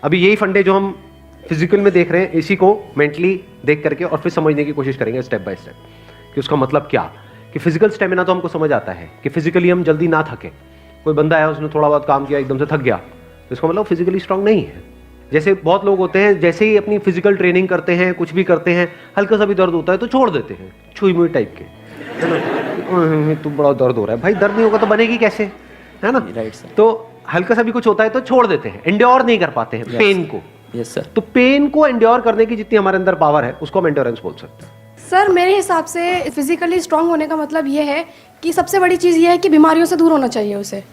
अभी यही फंडे जो हम फिजिकल में देख रहे हैं, इसी को मेंटली देख करके और फिर समझने की कोशिश करेंगे स्टेप बाय स्टेप कि उसका मतलब क्या। कि फिजिकल स्टेमिना तो हमको समझ आता है कि फिजिकली हम जल्दी ना थके। कोई बंदा है, उसने थोड़ा बहुत काम किया, एकदम से थक गया, तो इसका मतलब फिजिकली स्ट्रांग नहीं है। जैसे बहुत लोग होते हैं, जैसे ही अपनी फिजिकल ट्रेनिंग करते हैं, कुछ भी करते हैं, हल्का सा भी दर्द होता है तो छोड़ देते हैं, छुई मुई टाइप के, है ना। तो बड़ा दर्द हो रहा है, भाई दर्द नहीं होगा तो बनेगी कैसे, है ना। Right sir. तो हल्का सा भी कुछ होता है तो छोड़ देते हैं, एंड्योर नहीं कर पाते हैं पेन को। Yes sir. तो पेन को एंड्योर करने की जितनी हमारे अंदर पावर है, उसको हम एंड्योरेंस बोल सकते हैं। सर मेरे हिसाब से फिजिकली स्ट्रांग होने का मतलब ये है कि सबसे बड़ी चीज़ ये है कि बीमारियों से दूर होना चाहिए उसे।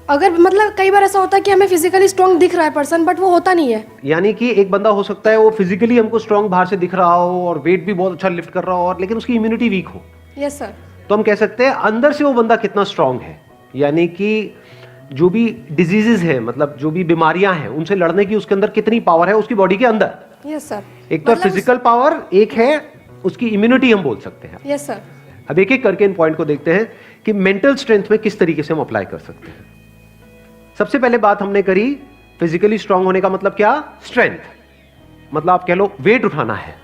अगर मतलब कई बार ऐसा होता है कि हमें फिजिकली स्ट्रांग दिख रहा है पर्सन, बट वो होता नहीं है। यानी कि एक बंदा हो सकता है वो फिजिकली हमको स्ट्रांग बाहर से दिख रहा हो और वेट भी बहुत अच्छा लिफ्ट कर रहा हो, और लेकिन उसकी इम्यूनिटी वीक हो। Yes sir. तो हम कह सकते हैं अंदर से वो बंदा कितना स्ट्रांग है। यानी कि जो भी डिजीजेस है, मतलब जो भी बीमारियां हैं, उनसे लड़ने की उसके अंदर कितनी पावर है उसकी बॉडी के अंदर। Yes sir. एक तो फिजिकल पावर, एक है उसकी इम्यूनिटी, हम बोल सकते हैं। Yes sir. अब एक एक करके इन पॉइंट को देखते हैं कि मेंटल स्ट्रेंथ में किस तरीके से हम अप्लाई कर सकते हैं। सबसे पहले बात हमने करी फिजिकली स्ट्रांग होने का मतलब क्या, स्ट्रेंथ। मतलब आप कह लो वेट उठाना है।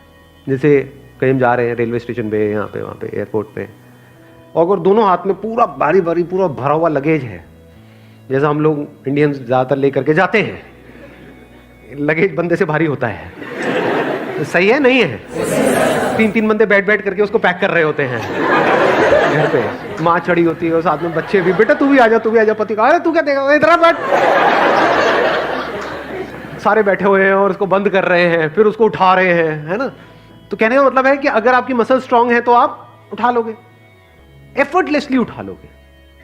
जैसे कहीं हम जा रहे हैं रेलवे स्टेशन पे, यहाँ पे, वहाँ पे, एयरपोर्ट पे, और अगर दोनों हाथ में पूरा भारी भारी पूरा भरा हुआ लगेज है, जैसा हम लोग इंडियंस ज़्यादातर लेकर के जाते हैं, लगेज बंदे से भारी होता है, तो सही है नहीं है। 3-3 बंदे बैठ बैठ करके उसको पैक कर रहे होते हैं घर पे, माँ चढ़ी होती है और साथ में बच्चे भी, बेटा तू भी आ जा, तू भी आ जा। पति कहा अरे तू क्या देगा, इधर बैठ। सारे बैठे हुए हैं और उसको बंद कर रहे हैं, फिर उसको उठा रहे हैं, है ना। तो कहने का मतलब है कि अगर आपकी मसल स्ट्रांग है तो आप उठा लोगे, एफर्टलेसली उठा लोगे।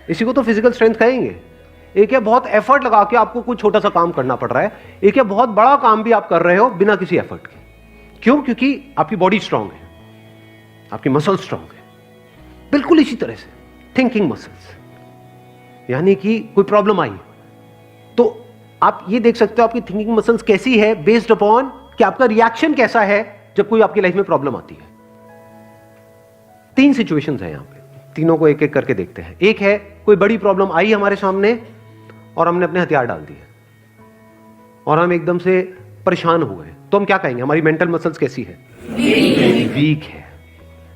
इसी को तो फिजिकल स्ट्रेंथ कहेंगे। एक है बहुत एफर्ट लगा के आपको कोई छोटा सा काम करना पड़ रहा है, एक है बहुत बड़ा काम भी आप कर रहे हो बिना किसी एफर्ट के। क्यों? क्योंकि आपकी बॉडी स्ट्रांग है, आपकी मसल स्ट्रांग है। बिल्कुल इसी तरह से थिंकिंग मसल्स, यानी कि कोई प्रॉब्लम आई तो आप ये देख सकते हो आपकी थिंकिंग मसल्स कैसी है, बेस्ड अपॉन कि आपका रिएक्शन कैसा है जब कोई आपकी लाइफ में प्रॉब्लम आती है। 3 सिचुएशंस हैं यहां पे, तीनों को एक एक करके देखते हैं। एक है कोई बड़ी प्रॉब्लम आई हमारे सामने और हमने अपने हथियार डाल दिए और हम एकदम से परेशान हो गए, तो हम क्या कहेंगे, हमारी मेंटल मसल्स कैसी है, वीक है।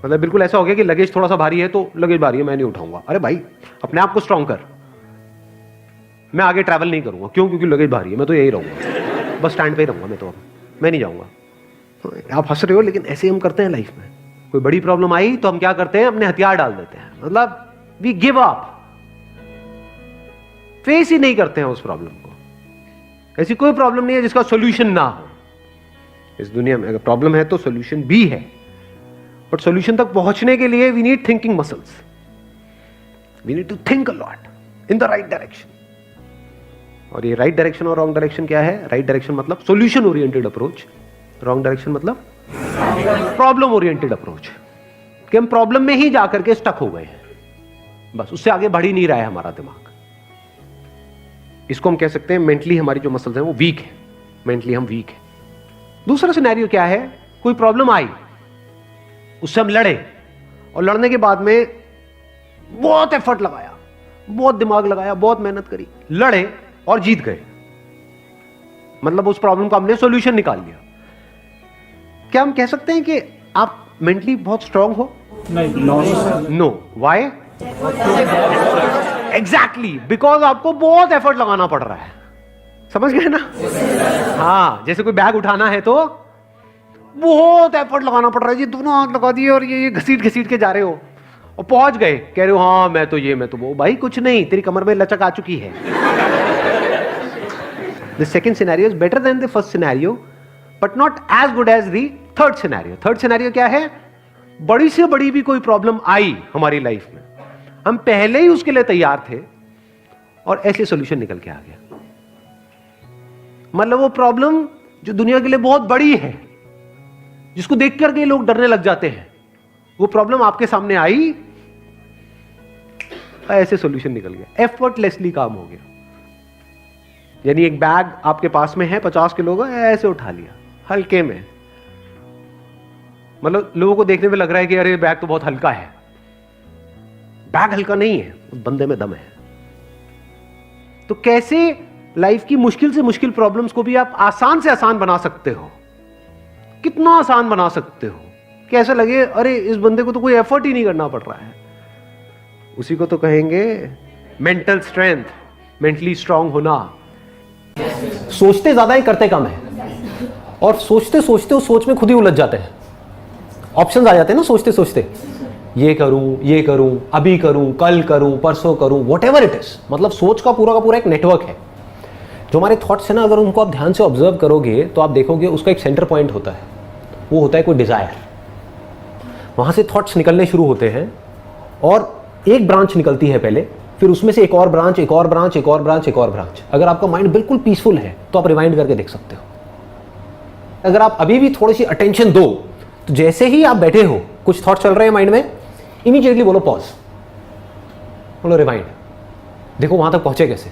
मतलब बिल्कुल ऐसा हो गया कि लगेज थोड़ा सा भारी है तो लगेज भारी है, मैं नहीं उठाऊंगा। अरे भाई अपने आप को स्ट्रांग कर, मैं आगे ट्रैवल नहीं करूंगा। क्यों? क्योंकि लगेज भारी है, मैं तो यही रहूंगा, बस स्टैंड पे ही रहूंगा, मैं नहीं जाऊंगा। आप हंस रहे हो, लेकिन ऐसे हम करते हैं लाइफ में। कोई बड़ी प्रॉब्लम आई तो हम क्या करते हैं, अपने हथियार डाल देते हैं। मतलब वी गिव अप, फेस ही नहीं करते हैं उस प्रॉब्लम को। ऐसी कोई प्रॉब्लम नहीं है जिसका सॉल्यूशन ना हो इस दुनिया में। अगर प्रॉब्लम है तो सॉल्यूशन भी है, बट सॉल्यूशन तक पहुंचने के लिए we need thinking muscles. We need to think a lot in the right direction. और ये राइट डायरेक्शन और रॉन्ग डायरेक्शन क्या है? राइट डायरेक्शन मतलब solution oriented approach, wrong direction मतलब प्रॉब्लम ओरिएंटेड अप्रोच, कि हम प्रॉब्लम में ही जाकर के स्टक हो गए हैं, बस उससे आगे बढ़ ही नहीं रहा है हमारा दिमाग। इसको हम कह सकते हैं मेंटली हमारी जो मसल्स हैं वो वीक है, मेंटली हम वीक है। दूसरा सिनेरियो क्या है, कोई प्रॉब्लम आई, उससे हम लड़े और लड़ने के बाद में बहुत एफर्ट लगाया, बहुत दिमाग लगाया, बहुत मेहनत करी, लड़े और जीत गए। मतलब उस प्रॉब्लम का हमने सॉल्यूशन निकाल लिया। क्या हम कह सकते हैं कि आप मेंटली बहुत स्ट्रांग हो? नहीं। नो। व्हाई? एग्जैक्टली, बिकॉज आपको बहुत एफर्ट लगाना पड़ रहा है। समझ गए ना? हाँ, जैसे कोई बैग उठाना है तो बहुत एफर्ट लगाना पड़ रहा है जी, दोनों हाथ लगा दिए और ये घसीट घसीट के जा रहे हो और पहुंच गए, कह रहे हो हाँ मैं तो ये मैं तो वो। भाई कुछ नहीं, तेरी कमर में लचक आ चुकी है। The second scenario is better than the first scenario, but not as good as the third scenario. Third scenario क्या है? बड़ी से बड़ी भी कोई प्रॉब्लम आई हमारी लाइफ में, हम पहले ही उसके लिए तैयार थे और ऐसे सॉल्यूशन निकल के आ गया। मतलब वो प्रॉब्लम जो दुनिया के लिए बहुत बड़ी है, जिसको देख करके लोग डरने लग जाते हैं, वो प्रॉब्लम आपके सामने आई, ऐसे सॉल्यूशन निकल गया, एफर्टलेसली काम हो गया। यानी एक बैग आपके पास में है 50 किलो का, ऐसे उठा लिया हल्के में। मतलब लोगों को देखने में लग रहा है कि अरे बैग तो बहुत हल्का है। बैग हल्का नहीं है, उस बंदे में दम है। तो कैसे लाइफ की मुश्किल से मुश्किल प्रॉब्लम्स को भी आप आसान से आसान बना सकते हो। कितना आसान बना सकते हो कि ऐसा लगे अरे इस बंदे को तो कोई एफर्ट ही नहीं करना पड़ रहा है। उसी को तो कहेंगे मेंटल स्ट्रेंथ, मेंटली स्ट्रांग होना। सोचते ज्यादा ही करते कम है, और सोचते सोचते उस सोच में खुद ही उलझ जाते हैं। ऑप्शंस आ जाते हैं ना सोचते सोचते, ये करूं, अभी करूं, कल करूं, परसों करूं, व्हाटएवर इट इज। मतलब सोच का पूरा एक नेटवर्क है। जो हमारे थॉट्स है ना, अगर उनको आप ध्यान से ऑब्जर्व करोगे तो आप देखोगे उसका एक सेंटर पॉइंट होता है, वो होता है कोई डिजायर। वहां से थॉट्स निकलने शुरू होते हैं और एक ब्रांच निकलती है पहले, फिर उसमें से एक और ब्रांच, एक और ब्रांच, एक और ब्रांच, एक और ब्रांच। अगर आपका माइंड बिल्कुल पीसफुल है तो आप रिवाइंड करके देख सकते हो। अगर आप अभी भी थोड़ी सी अटेंशन दो तो जैसे ही आप बैठे हो, कुछ थॉट चल रहे हैं माइंड में, इमीडिएटली बोलो पॉज, बोलो रिवाइंड, देखो वहां तक पहुंचे कैसे।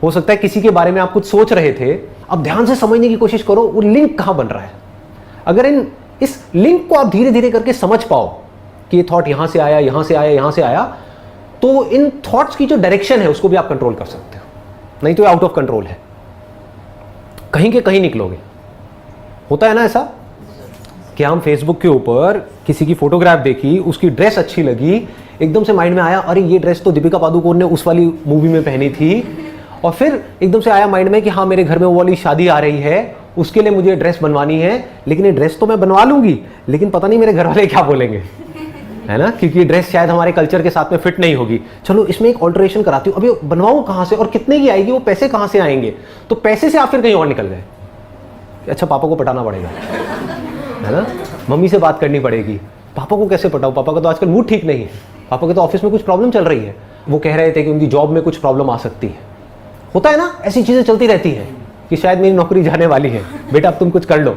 हो सकता है किसी के बारे में आप कुछ सोच रहे थे, अब ध्यान से समझने की कोशिश करो वो लिंक कहां बन रहा है। अगर इस लिंक को आप धीरे धीरे करके समझ पाओ कि ये थॉट यहां से आया, यहां से आया, यहां से आया, तो इन थॉट्स की जो डायरेक्शन है उसको भी आप कंट्रोल कर सकते हो। नहीं तो आउट ऑफ कंट्रोल है, कहीं के कहीं निकलोगे। होता है ना ऐसा कि हम फेसबुक के ऊपर किसी की फोटोग्राफ देखी, उसकी ड्रेस अच्छी लगी, एकदम से माइंड में आया अरे ये ड्रेस तो दीपिका पादुकोण ने उस वाली मूवी में पहनी थी, और फिर एकदम से आया माइंड में कि हाँ मेरे घर में वो वाली शादी आ रही है, उसके लिए मुझे ड्रेस बनवानी है, लेकिन ये ड्रेस तो मैं बनवा लूंगी, लेकिन पता नहीं मेरे घर वाले क्या बोलेंगे, है ना, क्योंकि ड्रेस शायद हमारे कल्चर के साथ में फिट नहीं होगी। चलो इसमें एक ऑल्टरेशन कराती हूँ, अभी बनवाऊँ कहाँ से और कितने की आएगी, वो पैसे कहाँ से आएंगे। तो पैसे से आप फिर कहीं और निकल गए, अच्छा पापा को पटाना पड़ेगा, है ना, मम्मी से बात करनी पड़ेगी, पापा को कैसे पटाऊं, पापा का तो आजकल मूड ठीक नहीं है, पापा के तो ऑफिस में कुछ प्रॉब्लम चल रही है, वो कह रहे थे कि उनकी जॉब में कुछ प्रॉब्लम आ सकती है। होता है ना, ऐसी चीजें चलती रहती है कि शायद मेरी नौकरी जाने वाली है, बेटा अब तुम कुछ कर लो,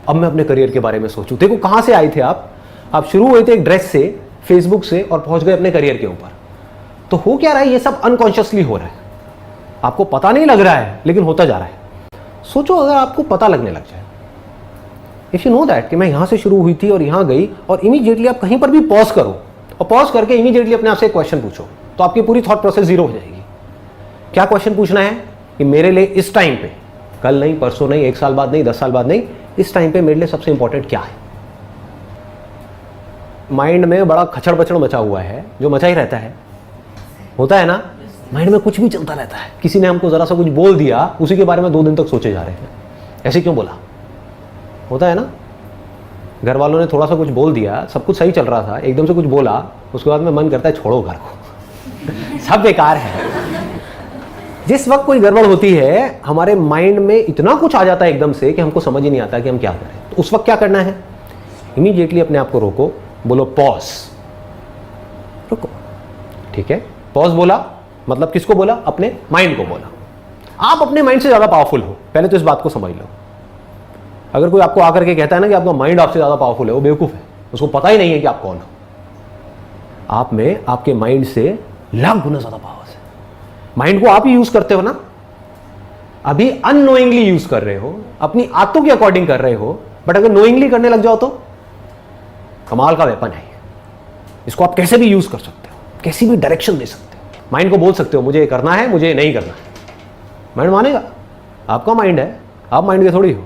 अब मैं अपने करियर के बारे में सोचूं। देखो कहां से आए थे आप शुरू हुए थे एक ड्रेस से, फेसबुक से, और पहुंच गए अपने करियर के ऊपर। तो हो क्या रहा है, ये सब अनकॉन्शियसली हो रहा है, आपको पता नहीं लग रहा है लेकिन होता जा रहा है। सोचो अगर आपको पता लगने लग जाए, इफ यू नो दैट कि मैं यहां से शुरू हुई थी और यहां गई, और इमीडिएटली आप कहीं पर भी पॉज करो और पॉज करके इमीडिएटली अपने आप से एक क्वेश्चन पूछो, तो आपकी पूरी थॉट प्रोसेस जीरो हो जाएगी। क्या क्वेश्चन पूछना है कि मेरे लिए इस टाइम पे, कल नहीं, परसों नहीं, 1 साल बाद नहीं, 10 साल बाद नहीं, इस टाइम पे मेरे लिए सबसे इंपॉर्टेंट क्या है। माइंड में बड़ा खचड़ बचड़ मचा हुआ है, जो मचा ही रहता है, होता है ना, माइंड में कुछ भी चलता रहता है। किसी ने हमको जरा सा कुछ बोल दिया, उसी के बारे में 2 दिन तक सोचे जा रहे हैं, ऐसे क्यों बोला, होता है ना। घर वालों ने थोड़ा सा कुछ बोल दिया, सब कुछ सही चल रहा था, एकदम से कुछ बोला, उसके बाद में मन करता है छोड़ो घर को सब बेकार है। जिस वक्त कोई गड़बड़ होती है, हमारे माइंड में इतना कुछ आ जाता है एकदम से कि हमको समझ ही नहीं आता कि हम क्या करें। तो उस वक्त क्या करना है, इमीडिएटली अपने आप को रोको, बोलो पॉज, रुको, ठीक है। पॉज बोला मतलब किसको बोला, अपने माइंड को बोला। आप अपने माइंड से ज्यादा पावरफुल हो, पहले तो इस बात को समझ लो। अगर कोई आपको आकर के कहता है ना कि आपका माइंड आपसे ज्यादा पावरफुल है, वो बेवकूफ है, उसको पता ही नहीं है कि आप कौन हो। आप में आपके माइंड से लाख गुना ज्यादा पावर है। माइंड को आप ही यूज करते हो ना, अभी अननोइंगली यूज कर रहे हो, अपनी आदतों के अकॉर्डिंग कर रहे हो, बट अगर नोइंगली करने लग जाओ तो कमाल का वेपन है। इसको आप कैसे भी यूज कर सकते हो, कैसी भी डायरेक्शन दे सकते हो। माइंड को बोल सकते हो मुझे ये करना है, मुझे ये नहीं करना है, माइंड मानेगा, आपका माइंड है, आप माइंड के थोड़ी हो।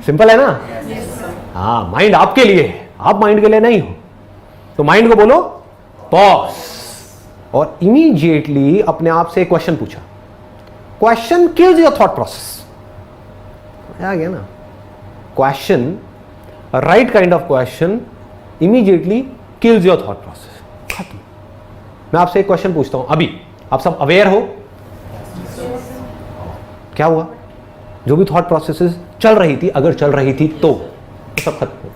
सिंपल है ना, हाँ, माइंड आपके लिए है, आप माइंड के लिए नहीं हो। तो माइंड को बोलो पॉज, और इमीडिएटली अपने आप से क्वेश्चन पूछा। Question kills your thought process, आ गया ना। Question, right kind of question immediately kills your thought process, खत्म। मैं आपसे एक क्वेश्चन पूछता हूं, अभी आप सब अवेयर हो, क्या हुआ, जो भी थॉट प्रोसेसेस चल रही थी, अगर चल रही थी तो सब खत्म।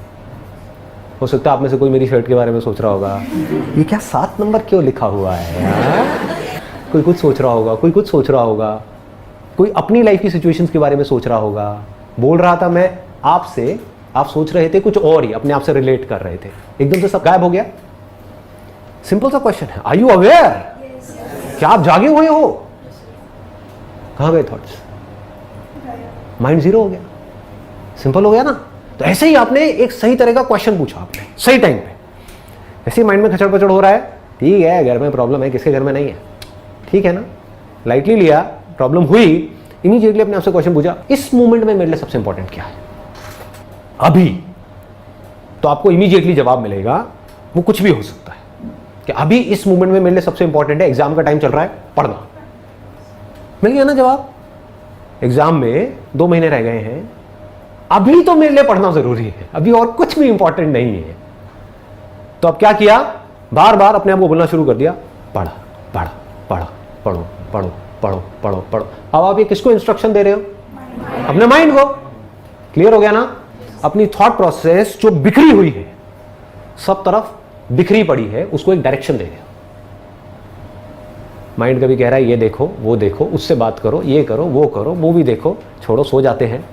हो सकता है आप में से कोई मेरी शर्ट के बारे में सोच रहा होगा, ये क्या 7 नंबर क्यों लिखा हुआ है यार? कोई कुछ सोच रहा होगा, कोई कुछ सोच रहा होगा, कोई अपनी लाइफ की सिचुएशंस के बारे में सोच रहा होगा। बोल रहा था मैं आपसे, आप सोच रहे थे कुछ और ही, अपने आप से रिलेट कर रहे थे, एकदम से सब गायब हो गया। सिंपल सा क्वेश्चन है, आर यू अवेयर? क्या आप जागे हुए हो? कहां गए थॉट्स? माइंड जीरो हो गया। सिंपल हो गया ना। तो ऐसे ही आपने एक सही तरह का क्वेश्चन पूछा, आपने सही टाइम पे। ऐसे ही माइंड में खचड़ पचड़ हो रहा है, ठीक है, घर में प्रॉब्लम है, किसके घर में नहीं है, ठीक है ना, लाइटली लिया, प्रॉब्लम हुई, इमीडिएटली अपने आप से क्वेश्चन पूछा, इस मोमेंट में मेरे लिए सबसे इंपॉर्टेंट क्या है अभी? तो आपको इमीडिएटली जवाब मिलेगा, वो कुछ भी हो सकता है कि अभी इस मोमेंट में मेरे लिए सबसे इंपॉर्टेंट है, एग्जाम का टाइम चल रहा है, पढ़ना। मिल गया ना जवाब? एग्जाम में 2 महीने रह गए हैं, अभी तो मेरे लिए पढ़ना जरूरी है, अभी और कुछ भी इंपॉर्टेंट नहीं है। तो अब क्या किया, बार बार अपने आप को बोलना शुरू कर दिया, पढ़ा पढ़ा पढ़ा, पढ़ो पढ़ो पढ़ो पढ़ो पढ़ो। अब आप ये किसको इंस्ट्रक्शन दे रहे हो? अपने माइंड को। क्लियर हो गया ना? अपनी थॉट प्रोसेस जो बिखरी हुई है, सब तरफ बिखरी पड़ी है, उसको एक डायरेक्शन दे रहे हो। माइंड कभी कह रहा है ये देखो, वो देखो, उससे बात करो, ये करो, वो मूवी देखो, छोड़ो सो जाते हैं,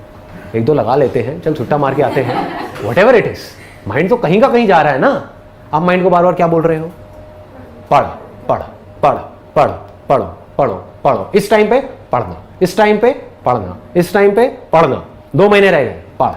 1-2 लगा लेते हैं, चल छुट्टा मार के आते हैं, व्हाटएवर इट इज। माइंड तो कहीं का कहीं जा रहा है ना। आप माइंड को बार बार क्या बोल रहे हो? पढ़ पढ़ पढ़ पढ़ पढ़ो पढ़ो पढ़ो, इस टाइम पे पढ़ना, इस टाइम पे पढ़ना, इस टाइम पे पढ़ना, 2 महीने रह गए, पढ़